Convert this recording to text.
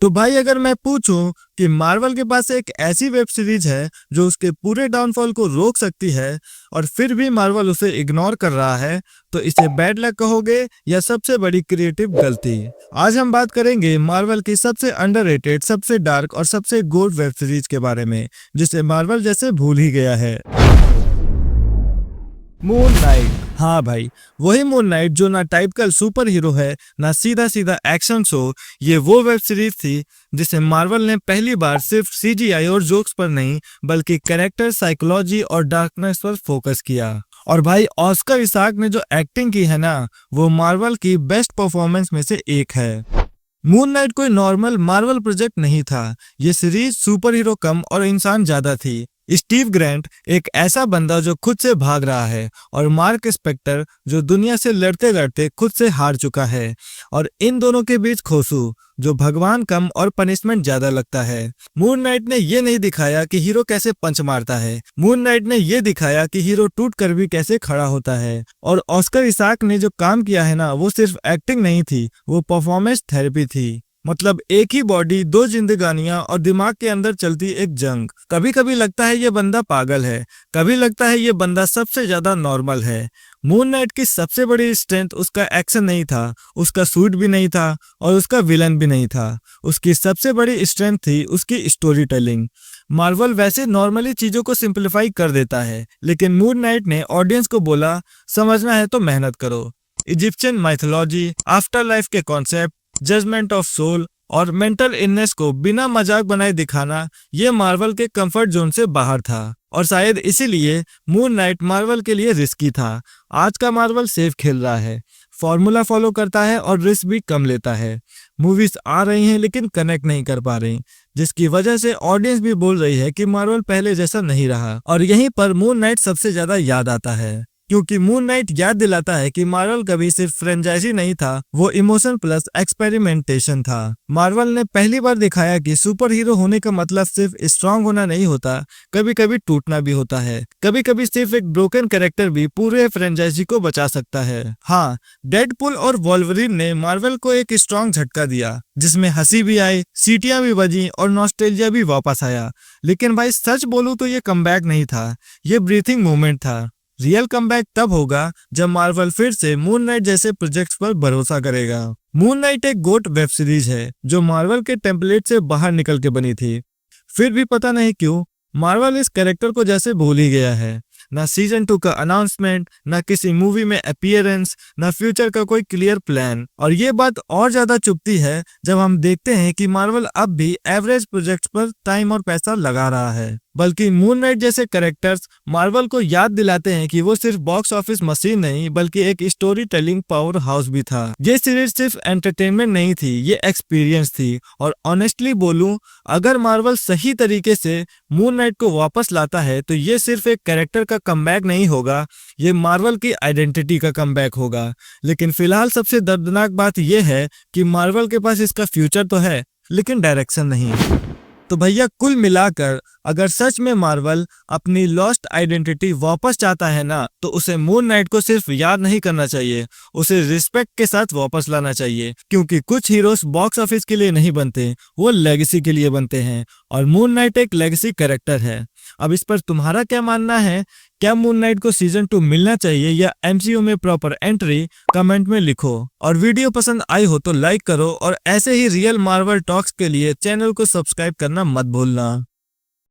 तो भाई अगर मैं पूछूं कि मार्वल के पास एक ऐसी वेब सीरीज है जो उसके पूरे डाउनफॉल को रोक सकती है और फिर भी मार्वल उसे इग्नोर कर रहा है, तो इसे बैड लक कहोगे या सबसे बड़ी क्रिएटिव गलती। आज हम बात करेंगे मार्वल की सबसे अंडररेटेड, सबसे डार्क और सबसे गोड वेब सीरीज के बारे में, जिसे मार्वल जैसे भूल ही गया है। Moon night. हाँ भाई, वही मून नाइट जो ना टाइपिकल सुपर हीरो है, ना सीधा सीधा एक्शन शो। ये वो वेब सीरीज थी जिसे मार्वल ने पहली बार सिर्फ सीजीआई और जोक्स पर नहीं, बल्कि कैरेक्टर, साइकोलॉजी और डार्कनेस पर फोकस किया। और भाई ऑस्कर इसाक ने जो एक्टिंग की है ना, वो मार्वल की बेस्ट परफॉर्मेंस में से एक है। मून नाइट कोई नॉर्मल मार्वल प्रोजेक्ट नहीं था। ये सीरीज सुपर हीरो कम और इंसान ज्यादा थी। स्टीव ग्रेंट एक ऐसा बंदा जो खुद से भाग रहा है, और मार्क स्पेक्टर जो दुनिया से लड़ते लड़ते खुद से हार चुका है, और इन दोनों के बीच खोसू जो भगवान कम और पनिशमेंट ज्यादा लगता है। मून नाइट ने ये नहीं दिखाया कि हीरो कैसे पंच मारता है, मून नाइट ने ये दिखाया कि हीरो टूट कर भी कैसे खड़ा होता है। और ऑस्कर इसाक ने जो काम किया है ना, वो सिर्फ एक्टिंग नहीं थी, वो परफॉर्मेंस थेरेपी थी। मतलब एक ही बॉडी, दो जिंदगानियां और दिमाग के अंदर चलती एक जंग। कभी कभी लगता है ये बंदा पागल है, कभी लगता है ये बंदा सबसे ज्यादा नॉर्मल है। मून नाइट की सबसे बड़ी स्ट्रेंथ उसका एक्शन नहीं था, उसका सूट भी नहीं था, और उसका विलन भी नहीं था। उसकी सबसे बड़ी स्ट्रेंथ थी उसकी स्टोरी टेलिंग। मार्वल वैसे नॉर्मली चीजों को सिंप्लीफाई कर देता है, लेकिन मून नाइट ने ऑडियंस को बोला, समझना है तो मेहनत करो। इजिप्शियन माइथोलॉजी, आफ्टर लाइफ के कॉन्सेप्ट, जजमेंट ऑफ सोल और मेंटल इलनेस को बिना मजाक बनाए दिखाना, ये मार्वल के कंफर्ट जोन से बाहर था। और शायद इसीलिए मून नाइट मार्वल के लिए रिस्की था। आज का मार्वल सेफ खेल रहा है, फॉर्मूला फॉलो करता है और रिस्क भी कम लेता है। मूवीज आ रही हैं लेकिन कनेक्ट नहीं कर पा रही, जिसकी वजह से ऑडियंस भी बोल रही है कि मार्वल पहले जैसा नहीं रहा। और यहीं पर मून नाइट सबसे ज्यादा याद आता है, क्योंकि मून नाइट याद दिलाता है कि मार्वल कभी सिर्फ फ्रेंचाइजी नहीं था, वो इमोशन प्लस एक्सपेरिमेंटेशन था। मार्वल ने पहली बार दिखाया कि सुपर हीरो होने का मतलब सिर्फ स्ट्रांग होना नहीं होता, कभी कभी टूटना भी होता है। कभी कभी सिर्फ एक ब्रोकन कैरेक्टर भी पूरे फ्रेंचाइजी को बचा सकता है। हाँ, डेडपुल और वोल्वरिन ने मार्वल को एक स्ट्रांग झटका दिया, जिसमें हंसी भी आई, सीटियां भी बजी और नॉस्टैल्जिया भी वापस आया। लेकिन भाई सच बोलूं तो ये कमबैक नहीं था, ये ब्रीथिंग मूवमेंट था। रियल कमबैक तब होगा जब मार्वल फिर से मून नाइट जैसे प्रोजेक्ट्स पर भरोसा करेगा। मून नाइट एक गोट वेब सीरीज है जो मार्वल के टेम्पलेट से बाहर निकल के बनी थी। फिर भी पता नहीं क्यों मार्वल इस कैरेक्टर को जैसे भूल ही गया है। ना सीजन 2 का अनाउंसमेंट, ना किसी मूवी में अपीयरेंस, ना फ्यूचर का कोई क्लियर प्लान। और ये बात और ज्यादा चुभती है जब हम देखते हैं कि मार्वल अब भी एवरेज प्रोजेक्ट्स पर टाइम और पैसा लगा रहा है। बल्कि मून नाइट जैसे कैरेक्टर्स मार्वल को याद दिलाते हैं कि वो सिर्फ बॉक्स ऑफिस मशीन नहीं, बल्कि एक स्टोरी टेलिंग पावर हाउस भी था। ये सीरीज सिर्फ एंटरटेनमेंट नहीं थी, ये एक्सपीरियंस थी। और ऑनेस्टली बोलूं, अगर मार्वल सही तरीके से मून नाइट को वापस लाता है, तो ये सिर्फ एक कैरेक्टर का कमबैक नहीं होगा, ये मार्वल की आइडेंटिटी का कमबैक होगा। लेकिन फिलहाल सबसे दर्दनाक बात यह है कि मार्वल के पास इसका फ्यूचर तो है, लेकिन डायरेक्शन नहीं। तो भैया कुल मिलाकर अगर सच में मार्वल अपनी लॉस्ट आइडेंटिटी वापस चाहता है ना, तो उसे मून नाइट को सिर्फ याद नहीं करना चाहिए, उसे रिस्पेक्ट के साथ वापस लाना चाहिए। क्योंकि कुछ हीरोज बॉक्स ऑफिस के लिए नहीं बनते, वो लेगेसी के लिए बनते हैं, और मून नाइट एक लेगेसी कैरेक्टर है। अब इस पर तुम्हारा क्या मानना है? क्या मून नाइट को सीजन 2 मिलना चाहिए या एमसीयू में प्रॉपर एंट्री? कमेंट में लिखो। और वीडियो पसंद आई हो तो लाइक करो, और ऐसे ही रियल मार्वल टॉक्स के लिए चैनल को सब्सक्राइब करना मत भूलना।